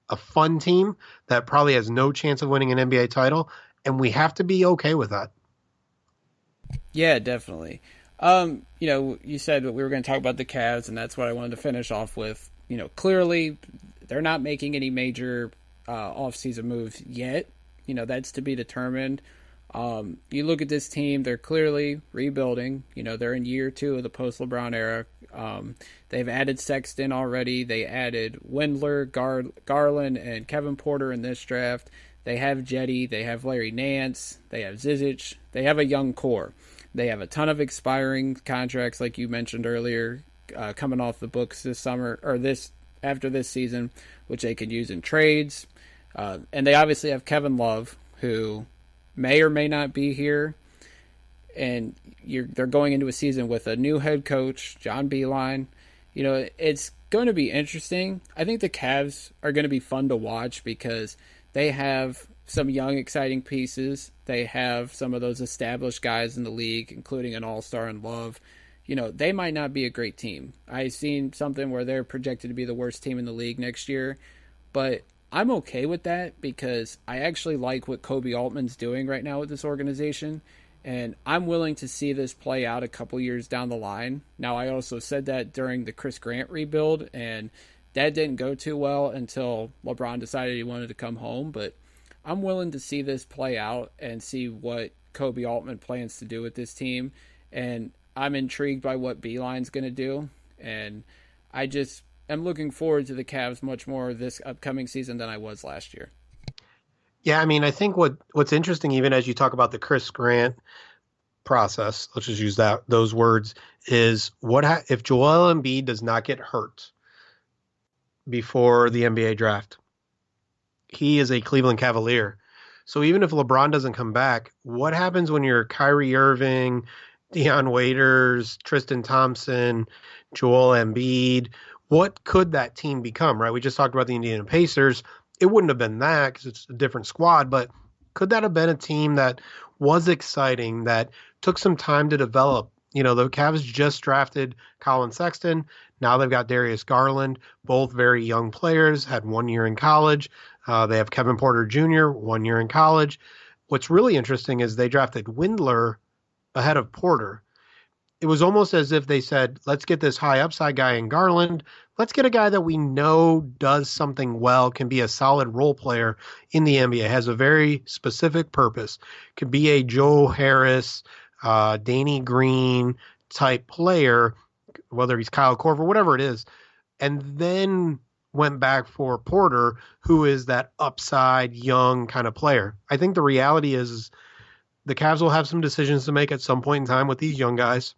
a fun team that probably has no chance of winning an NBA title. And we have to be okay with that. Yeah, definitely. You said that we were going to talk about the Cavs, and that's what I wanted to finish off with. Clearly they're not making any major offseason moves yet. That's to be determined. You look at this team, they're clearly rebuilding. They're in year 2 of the post-LeBron era. They've added Sexton already. They added Windler, Garland, and Kevin Porter in this draft. They have Jetty. They have Larry Nance. They have Zizic. They have a young core. They have a ton of expiring contracts, like you mentioned earlier, coming off the books this summer or after this season, which they could use in trades. And they obviously have Kevin Love, who may or may not be here. And they're going into a season with a new head coach, John Beilein. It's going to be interesting. I think the Cavs are going to be fun to watch because they have some young, exciting pieces. They have some of those established guys in the league, including an all-star in Love. They might not be a great team. I've seen something where they're projected to be the worst team in the league next year, but I'm okay with that because I actually like what Kobe Altman's doing right now with this organization, and I'm willing to see this play out a couple years down the line. Now, I also said that during the Chris Grant rebuild, and that didn't go too well until LeBron decided he wanted to come home, but I'm willing to see this play out and see what Kobe Altman plans to do with this team, and I'm intrigued by what Beilein's going to do, and I just am looking forward to the Cavs much more this upcoming season than I was last year. Yeah, I think what's interesting, even as you talk about the Chris Grant process, let's just use those words, is if Joel Embiid does not get hurt before the NBA draft? He is a Cleveland Cavalier. So even if LeBron doesn't come back, what happens when you're Kyrie Irving, Deion Waiters, Tristan Thompson, Joel Embiid? What could that team become, right? We just talked about the Indiana Pacers. It wouldn't have been that because it's a different squad, but could that have been a team that was exciting, that took some time to develop? The Cavs just drafted Colin Sexton. Now they've got Darius Garland, both very young players, had 1 year in college. They have Kevin Porter Jr., 1 year in college. What's really interesting is they drafted Windler ahead of Porter. it was almost as if they said, let's get this high upside guy in Garland. Let's get a guy that we know does something well, can be a solid role player in the NBA, has a very specific purpose, could be a Joe Harris, Danny Green type player, whether he's Kyle Korver, whatever it is, and then went back for Porter, who is that upside young kind of player. I think the reality is the Cavs will have some decisions to make at some point in time with these young guys,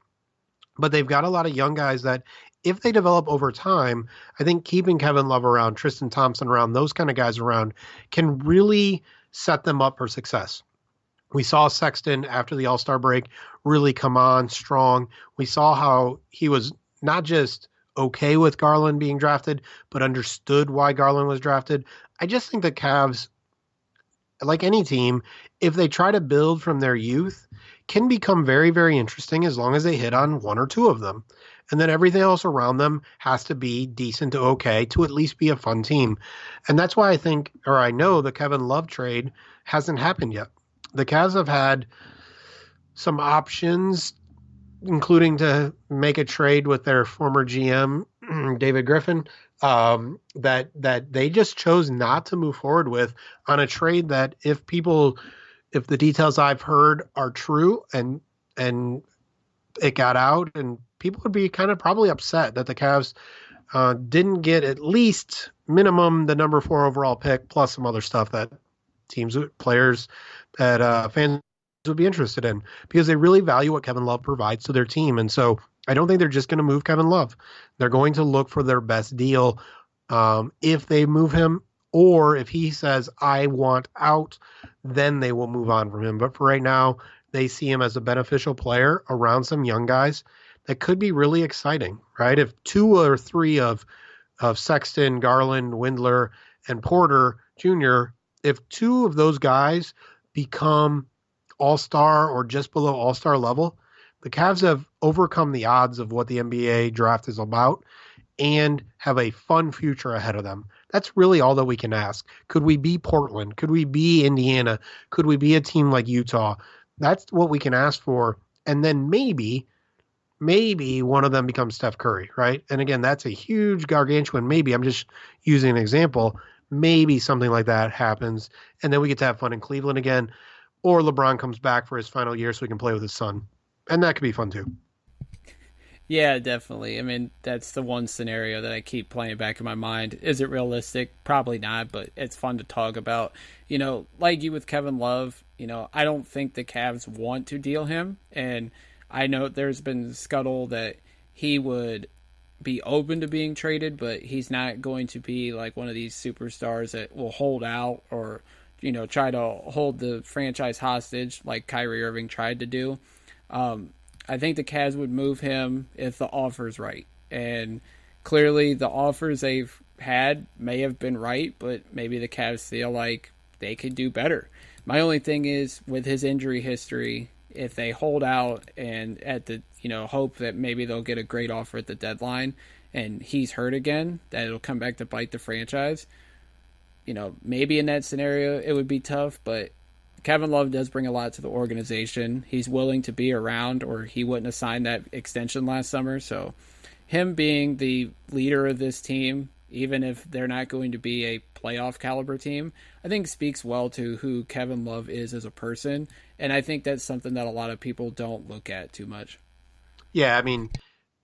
but they've got a lot of young guys that if they develop over time, I think keeping Kevin Love around, Tristan Thompson around, those kind of guys around can really set them up for success. We saw Sexton after the All-Star break really come on strong. We saw how he was not just okay with Garland being drafted, but understood why Garland was drafted. I just think the Cavs, like any team, if they try to build from their youth, can become very, very interesting as long as they hit on one or two of them. And then everything else around them has to be decent to okay to at least be a fun team. And that's why I think, or I know, the Kevin Love trade hasn't happened yet. The Cavs have had some options, including to make a trade with their former GM, David Griffin, that they just chose not to move forward with on a trade that if the details I've heard are true and it got out, and people would be kind of probably upset that the Cavs didn't get at least minimum the number 4 overall pick plus some other stuff that players that fans would be interested in, because they really value what Kevin Love provides to their team. And so I don't think they're just going to move Kevin Love. They're going to look for their best deal if they move him, or if he says, I want out, then they will move on from him. But for right now, they see him as a beneficial player around some young guys that could be really exciting, right? If 2 or 3 of Sexton, Garland, Windler, and Porter Jr., if 2 of those guys become all-star or just below all-star level, the Cavs have overcome the odds of what the NBA draft is about and have a fun future ahead of them. That's really all that we can ask. Could we be Portland? Could we be Indiana? Could we be a team like Utah? That's what we can ask for. And then maybe one of them becomes Steph Curry, right? And again, that's a huge gargantuan maybe. I'm just using an example. Maybe something like that happens, and then we get to have fun in Cleveland again. Or LeBron comes back for his final year so he can play with his son. And that could be fun too. Yeah, definitely. I mean, that's the one scenario that I keep playing back in my mind. Is it realistic? Probably not, but it's fun to talk about. Like you with Kevin Love, I don't think the Cavs want to deal him. And I know there's been scuttle that he would be open to being traded, but he's not going to be like one of these superstars that will hold out or try to hold the franchise hostage like Kyrie Irving tried to do. I think the Cavs would move him if the offer's right. And clearly the offers they've had may have been right, but maybe the Cavs feel like they could do better. My only thing is with his injury history, if they hold out and at the hope that maybe they'll get a great offer at the deadline and he's hurt again, that it'll come back to bite the franchise. Maybe in that scenario it would be tough, but Kevin Love does bring a lot to the organization. He's willing to be around, or he wouldn't have signed that extension last summer. So him being the leader of this team, even if they're not going to be a playoff caliber team, I think speaks well to who Kevin Love is as a person. And I think that's something that a lot of people don't look at too much. Yeah, I mean,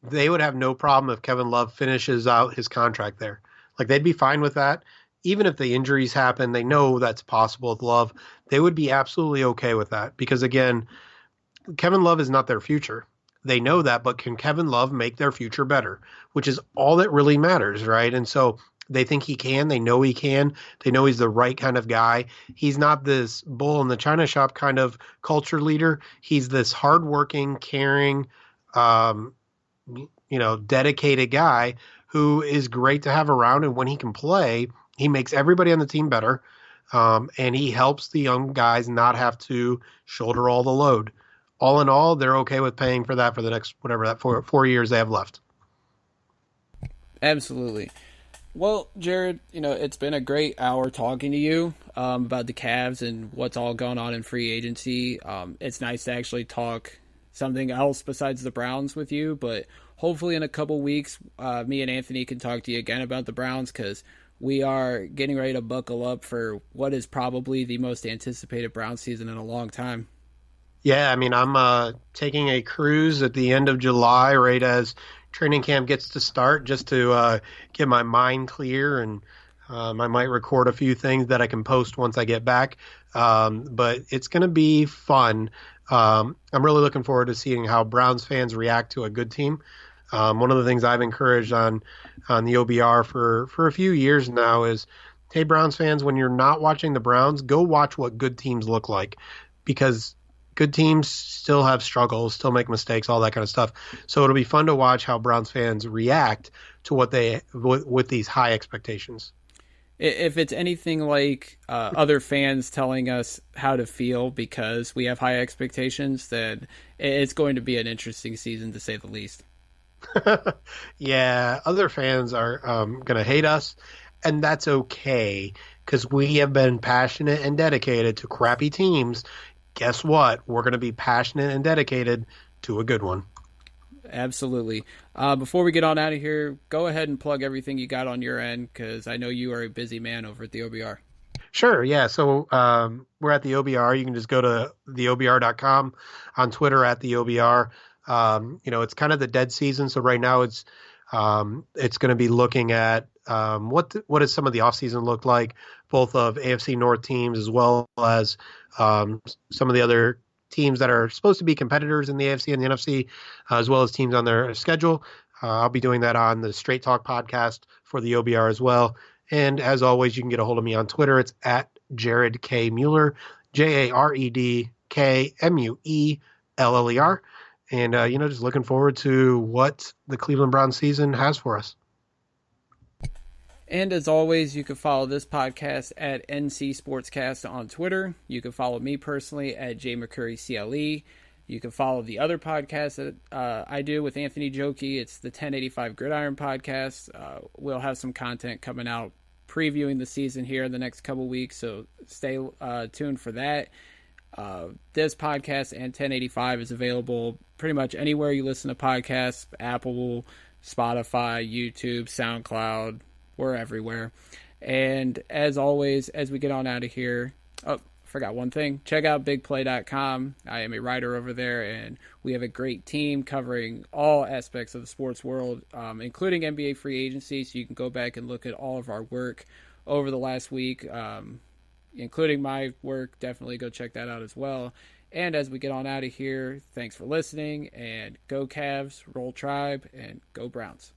they would have no problem if Kevin Love finishes out his contract there. Like, they'd be fine with that. Even if the injuries happen, they know that's possible with Love. They would be absolutely okay with that because, again, Kevin Love is not their future. They know that, but can Kevin Love make their future better, which is all that really matters, right? And so they think he can. They know he can. They know he's the right kind of guy. He's not this bull in the china shop kind of culture leader. He's this hardworking, caring, dedicated guy who is great to have around. And when he can play, he makes everybody on the team better, and he helps the young guys not have to shoulder all the load. All in all, they're okay with paying for that for the next, whatever, that 4 years they have left. Absolutely. Well, Jared, it's been a great hour talking to you about the Cavs and what's all going on in free agency. It's nice to actually talk something else besides the Browns with you, but hopefully in a couple weeks, me and Anthony can talk to you again about the Browns, because we are getting ready to buckle up for what is probably the most anticipated Browns season in a long time. Yeah, I mean, I'm taking a cruise at the end of July, right as training camp gets to start, just to get my mind clear, and I might record a few things that I can post once I get back. But it's going to be fun. I'm really looking forward to seeing how Browns fans react to a good team. One of the things I've encouraged on the OBR for a few years now is, hey, Browns fans, when you're not watching the Browns, go watch what good teams look like, because good teams still have struggles, still make mistakes, all that kind of stuff. So it'll be fun to watch how Browns fans react to what they with these high expectations. If it's anything like other fans telling us how to feel because we have high expectations, then it's going to be an interesting season, to say the least. Yeah, other fans are going to hate us, and that's okay, because we have been passionate and dedicated to crappy teams. Guess what? We're going to be passionate and dedicated to a good one. Absolutely. Before we get on out of here, go ahead and plug everything you got on your end, because I know you are a busy man over at the OBR. Sure, yeah. So we're at the OBR. You can just go to theobr.com, on Twitter at the OBR. It's kind of the dead season, so right now it's going to be looking at what does some of the offseason look like, both of AFC North teams as well as some of the other teams that are supposed to be competitors in the AFC and the NFC, as well as teams on their schedule. I'll be doing that on the Straight Talk podcast for the OBR as well. And as always, you can get a hold of me on Twitter. It's at Jared K. Mueller, JaredKMueller. And, just looking forward to what the Cleveland Browns season has for us. And as always, you can follow this podcast at NC Sportscast on Twitter. You can follow me personally at JMcCurryCLE. You can follow the other podcast that I do with Anthony Jokey. It's the 1085 Gridiron podcast. We'll have some content coming out previewing the season here in the next couple weeks, so stay tuned for that. This podcast and 1085 is available pretty much anywhere you listen to podcasts: Apple, Spotify, YouTube, SoundCloud. We're everywhere. And as always, as we get on out of here, forgot one thing. Check out bigplay.com. I am a writer over there, and we have a great team covering all aspects of the sports world, including NBA free agency. So you can go back and look at all of our work over the last week, including my work. Definitely go check that out as well. And as we get on out of here, thanks for listening, and go Cavs, roll Tribe, and go Browns.